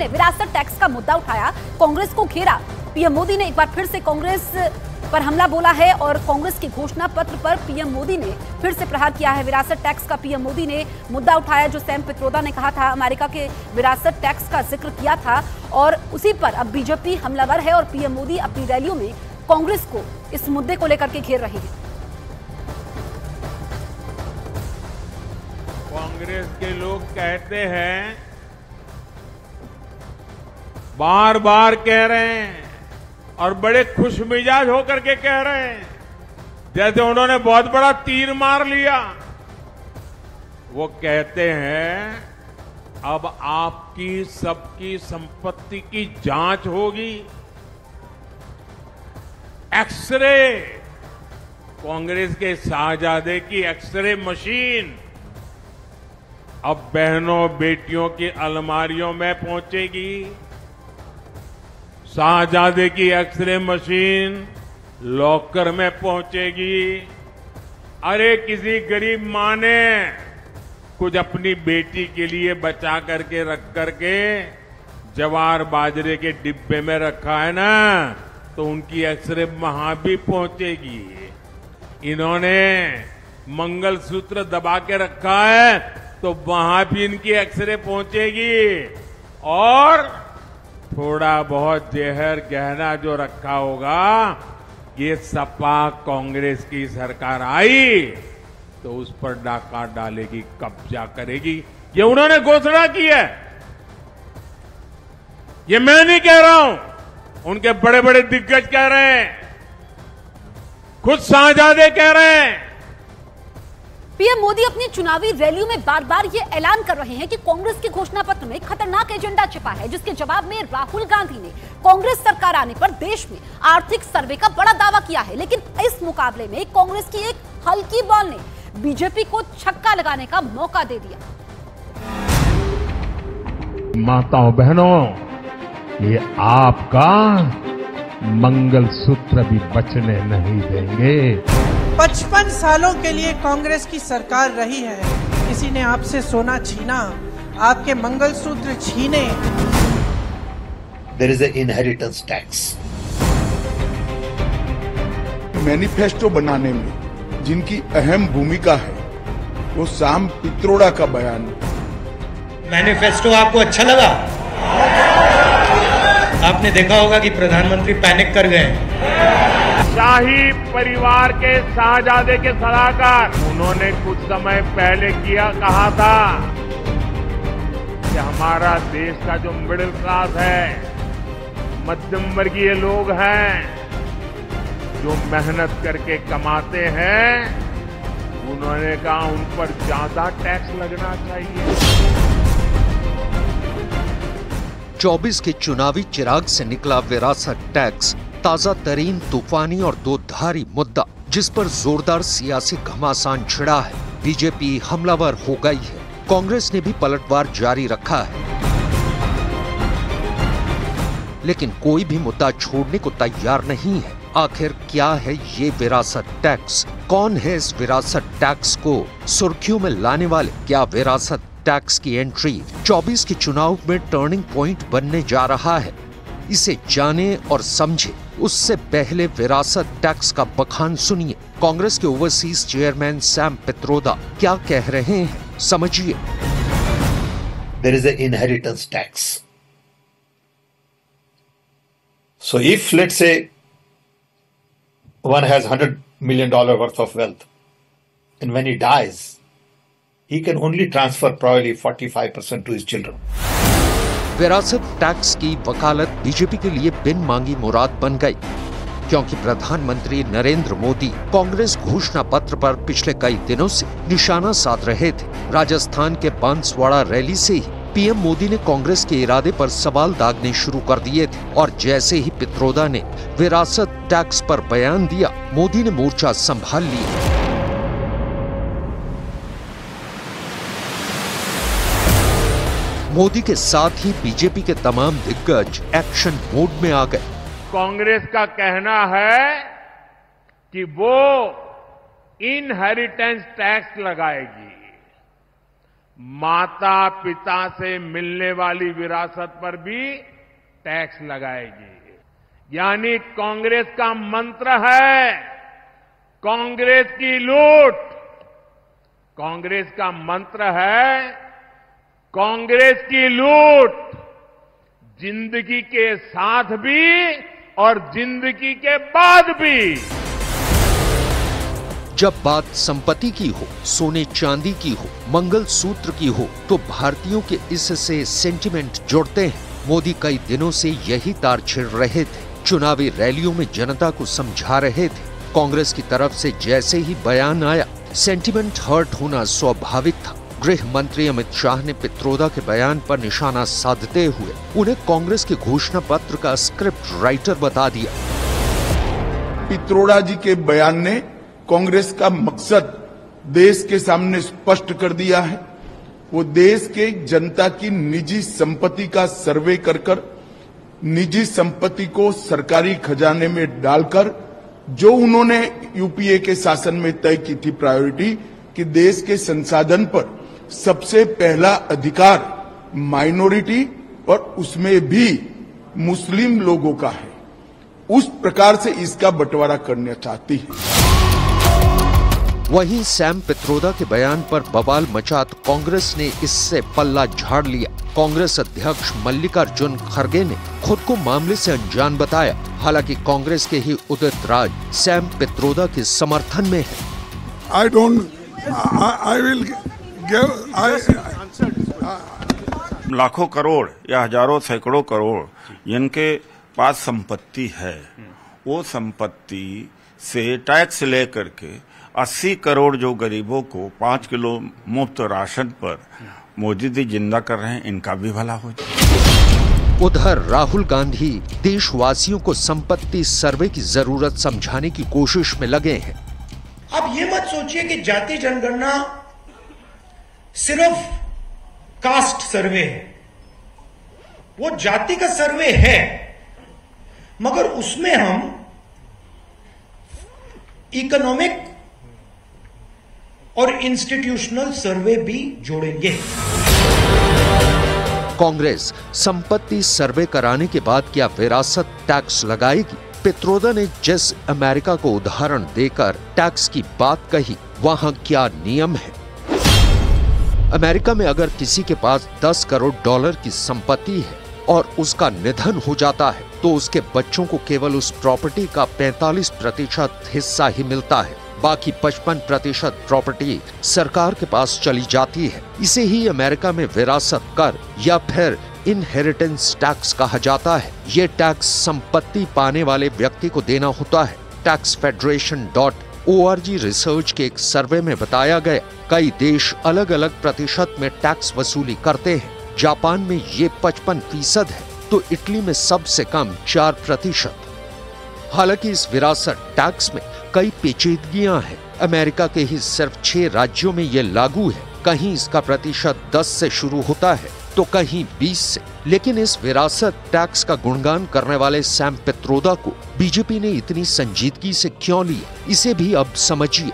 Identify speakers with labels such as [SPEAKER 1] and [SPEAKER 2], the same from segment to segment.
[SPEAKER 1] ने विरासत टैक्स का मुद्दा उठाया, कांग्रेस को घेरा। पीएम मोदी ने एक बार फिर से कांग्रेस पर हमला बोला है और कांग्रेस के घोषणा पत्र पर पीएम मोदी ने फिर से प्रहार किया है। विरासत टैक्स का पीएम मोदी ने मुद्दा उठाया, जो सैम पित्रोदा ने कहा था, अमेरिका के विरासत टैक्स का जिक्र किया था और उसी पर अब बीजेपी हमलावर है और पीएम मोदी अपनी रैलियों में कांग्रेस को इस मुद्दे को लेकर के घेर रहे हैं।
[SPEAKER 2] कांग्रेस के लोग कहते हैं, बार बार कह रहे हैं और बड़े खुशमिजाज होकर के कह रहे हैं, जैसे उन्होंने बहुत बड़ा तीर मार लिया। वो कहते हैं अब आपकी सबकी संपत्ति की जांच होगी। एक्सरे, कांग्रेस के शाहजादे की एक्सरे मशीन अब बहनों बेटियों की अलमारियों में पहुंचेगी। शाहजादे की एक्सरे मशीन लॉकर में पहुंचेगी। अरे किसी गरीब मां ने कुछ अपनी बेटी के लिए बचा करके रख करके जवार बाजरे के डिब्बे में रखा है ना, तो उनकी एक्सरे वहां भी पहुंचेगी। इन्होंने मंगलसूत्र दबा के रखा है तो वहां भी इनकी एक्सरे पहुंचेगी। और थोड़ा बहुत जहर गहना जो रखा होगा, ये सपा कांग्रेस की सरकार आई तो उस पर डाका डालेगी, कब्जा करेगी। ये उन्होंने घोषणा की है, ये मैं नहीं कह रहा हूं, उनके बड़े बड़े दिग्गज कह रहे हैं, खुद शाहजादे कह रहे हैं।
[SPEAKER 1] पीएम मोदी अपनी चुनावी रैलियों में बार बार ये ऐलान कर रहे हैं कि कांग्रेस के घोषणा पत्र में खतरनाक एजेंडा छिपा है, जिसके जवाब में राहुल गांधी ने कांग्रेस सरकार आने पर देश में आर्थिक सर्वे का बड़ा दावा किया है। लेकिन इस मुकाबले में कांग्रेस की एक हल्की बॉल ने बीजेपी को छक्का लगाने का मौका दे दिया।
[SPEAKER 2] माताओं बहनों, ये आपका मंगलसूत्र भी बचने नहीं देंगे।
[SPEAKER 3] 55 सालों के लिए कांग्रेस की सरकार रही है, किसी ने आपसे सोना छीना, आपके मंगलसूत्र छीने।
[SPEAKER 4] There is an inheritance tax.
[SPEAKER 5] Manifesto बनाने में जिनकी अहम भूमिका है, वो सैम पित्रोदा का बयान।
[SPEAKER 6] मैनिफेस्टो आपको अच्छा लगा? आपने देखा होगा कि प्रधानमंत्री पैनिक कर गए।
[SPEAKER 2] शाही परिवार के शाहजादे के सलाहकार, उन्होंने कुछ समय पहले कहा था कि हमारा देश का जो मिडिल क्लास है, मध्यम वर्गीय लोग हैं, जो मेहनत करके कमाते हैं, उन्होंने कहा उन पर ज्यादा टैक्स लगना चाहिए।
[SPEAKER 7] 24 के चुनावी चिराग से निकला विरासत टैक्स ताजा तरीन, तूफानी और दो धारी मुद्दा, जिस पर जोरदार सियासी घमासान छिड़ा है। बीजेपी हमलावर हो गई है, कांग्रेस ने भी पलटवार जारी रखा है, लेकिन कोई भी मुद्दा छोड़ने को तैयार नहीं है। आखिर क्या है ये विरासत टैक्स? कौन है इस विरासत टैक्स को सुर्खियों में लाने वाले? क्या विरासत टैक्स की एंट्री 24 के चुनाव में टर्निंग पॉइंट बनने जा रहा है? इसे जाने और समझे उससे पहले विरासत टैक्स का बखान सुनिए। कांग्रेस के ओवरसीज चेयरमैन सैम पित्रोदा क्या कह रहे हैं, समझिए।
[SPEAKER 4] There is an inheritance tax. So if, let's say, one has $100 million worth of wealth, and when he dies, he can only transfer probably 45% to his children.
[SPEAKER 7] विरासत टैक्स की वकालत BJP के लिए बिन मांगी मुराद बन गई, क्योंकि प्रधानमंत्री नरेंद्र मोदी कांग्रेस घोषणा पत्र पर पिछले कई दिनों से निशाना साध रहे थे। राजस्थान के बांसवाड़ा रैली से ही पीएम मोदी ने कांग्रेस के इरादे पर सवाल दागने शुरू कर दिए थे और जैसे ही पित्रोदा ने विरासत टैक्स पर बयान दिया, मोदी ने मोर्चा संभाल लिया। मोदी के साथ ही बीजेपी के तमाम दिग्गज एक्शन मोड में आ गए।
[SPEAKER 2] कांग्रेस का कहना है कि वो इनहेरिटेंस टैक्स लगाएगी। माता पिता से मिलने वाली विरासत पर भी टैक्स लगाएगी। यानी कांग्रेस का मंत्र है कांग्रेस की लूट। कांग्रेस का मंत्र है कांग्रेस की लूट, जिंदगी के साथ भी और जिंदगी के बाद भी।
[SPEAKER 7] जब बात संपत्ति की हो, सोने चांदी की हो, मंगलसूत्र की हो, तो भारतीयों के इससे सेंटिमेंट जुड़ते हैं। मोदी कई दिनों से यही तार छेड़ रहे थे, चुनावी रैलियों में जनता को समझा रहे थे। कांग्रेस की तरफ से जैसे ही बयान आया, सेंटिमेंट हर्ट होना स्वाभाविक था। गृह मंत्री अमित शाह ने पित्रोदा के बयान पर निशाना साधते हुए उन्हें कांग्रेस के घोषणा पत्र का स्क्रिप्ट राइटर बता दिया।
[SPEAKER 5] पित्रोदा जी के बयान ने कांग्रेस का मकसद देश के सामने स्पष्ट कर दिया है। वो देश के जनता की निजी संपत्ति का सर्वे कर निजी संपत्ति को सरकारी खजाने में डालकर जो उन्होंने यूपीए के शासन में तय की थी प्रायोरिटी कि देश के संसाधन पर सबसे पहला अधिकार माइनॉरिटी और उसमें भी मुस्लिम लोगों का है, उस प्रकार से इसका बंटवारा करना चाहती है।
[SPEAKER 7] वहीं सैम पित्रोदा के बयान पर बवाल मचा तो कांग्रेस ने इससे पल्ला झाड़ लिया। कांग्रेस अध्यक्ष मल्लिकार्जुन खड़गे ने खुद को मामले से अनजान बताया। हालांकि कांग्रेस के ही उदित राज सैम पित्रोदा के समर्थन में है।
[SPEAKER 8] लाखों करोड़ या हजारों सैकड़ों करोड़ जिनके पास संपत्ति है, वो संपत्ति से टैक्स लेकर के 80 करोड़ जो गरीबों को 5 किलो मुफ्त राशन पर मोदी जी जिंदा कर रहे हैं, इनका भी भला हो जाए।
[SPEAKER 7] उधर राहुल गांधी देशवासियों को संपत्ति सर्वे की जरूरत समझाने की कोशिश में लगे हैं।
[SPEAKER 6] आप ये मत सोचिए कि जाति जनगणना सिर्फ कास्ट सर्वे है। वो जाति का सर्वे है, मगर उसमें हम इकोनॉमिक और इंस्टीट्यूशनल सर्वे भी जोड़ेंगे।
[SPEAKER 7] कांग्रेस संपत्ति सर्वे कराने के बाद क्या विरासत टैक्स लगाएगी? पित्रोदा ने जिस अमेरिका को उदाहरण देकर टैक्स की बात कही, वहां क्या नियम है? अमेरिका में अगर किसी के पास 10 करोड़ डॉलर की संपत्ति है और उसका निधन हो जाता है, तो उसके बच्चों को केवल उस प्रॉपर्टी का 45% हिस्सा ही मिलता है। बाकी 55% प्रॉपर्टी सरकार के पास चली जाती है। इसे ही अमेरिका में विरासत कर या फिर इनहेरिटेंस टैक्स कहा जाता है। ये टैक्स संपत्ति पाने वाले व्यक्ति को देना होता है। taxfederation.org रिसर्च के एक सर्वे में बताया गया, कई देश अलग अलग प्रतिशत में टैक्स वसूली करते हैं। जापान में ये 55% है, तो इटली में सबसे कम 4%। हालांकि इस विरासत टैक्स में कई पेचीदगियां हैं। अमेरिका के ही सिर्फ 6 राज्यों में ये लागू है। कहीं इसका प्रतिशत 10 से शुरू होता है तो कहीं 20 से। लेकिन इस विरासत टैक्स का गुणगान करने वाले सैम पित्रोदा को बीजेपी ने इतनी संजीदगी से क्यों लिया, इसे भी अब समझिए।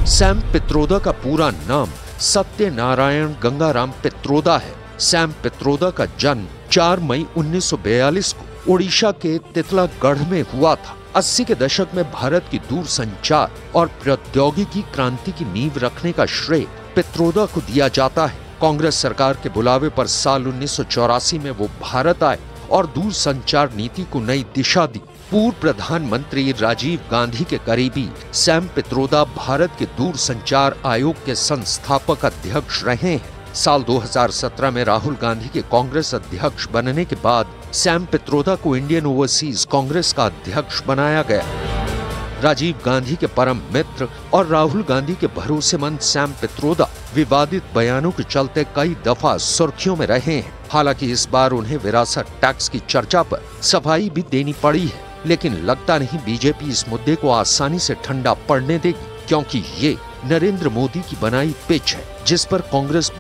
[SPEAKER 7] सैम पित्रोदा का पूरा नाम सत्यनारायण गंगाराम पित्रोदा है। सैम पित्रोदा का जन्म 4 मई 1942 को ओडिशा के तितलागढ़ में हुआ था। 80 के दशक में भारत की दूरसंचार और प्रौद्योगिकी क्रांति की नींव रखने का श्रेय पित्रोदा को दिया जाता है। कांग्रेस सरकार के बुलावे पर साल 1984 में वो भारत आए और दूरसंचार नीति को नई दिशा दी। पूर्व प्रधानमंत्री राजीव गांधी के करीबी सैम पित्रोदा भारत के दूरसंचार आयोग के संस्थापक अध्यक्ष रहे हैं। साल 2017 में राहुल गांधी के कांग्रेस अध्यक्ष बनने के बाद सैम पित्रोदा को इंडियन ओवरसीज कांग्रेस का अध्यक्ष बनाया गया। राजीव गांधी के परम मित्र और राहुल गांधी के भरोसेमंद सैम पित्रोदा विवादित बयानों के चलते कई दफा सुर्खियों में रहे हैं। हालांकि इस बार उन्हें विरासत टैक्स की चर्चा पर सफाई भी देनी पड़ी है, लेकिन लगता नहीं बीजेपी इस मुद्दे को आसानी से ठंडा पड़ने देगी, क्योंकि ये नरेंद्र मोदी की बनाई पिच है जिस पर कांग्रेस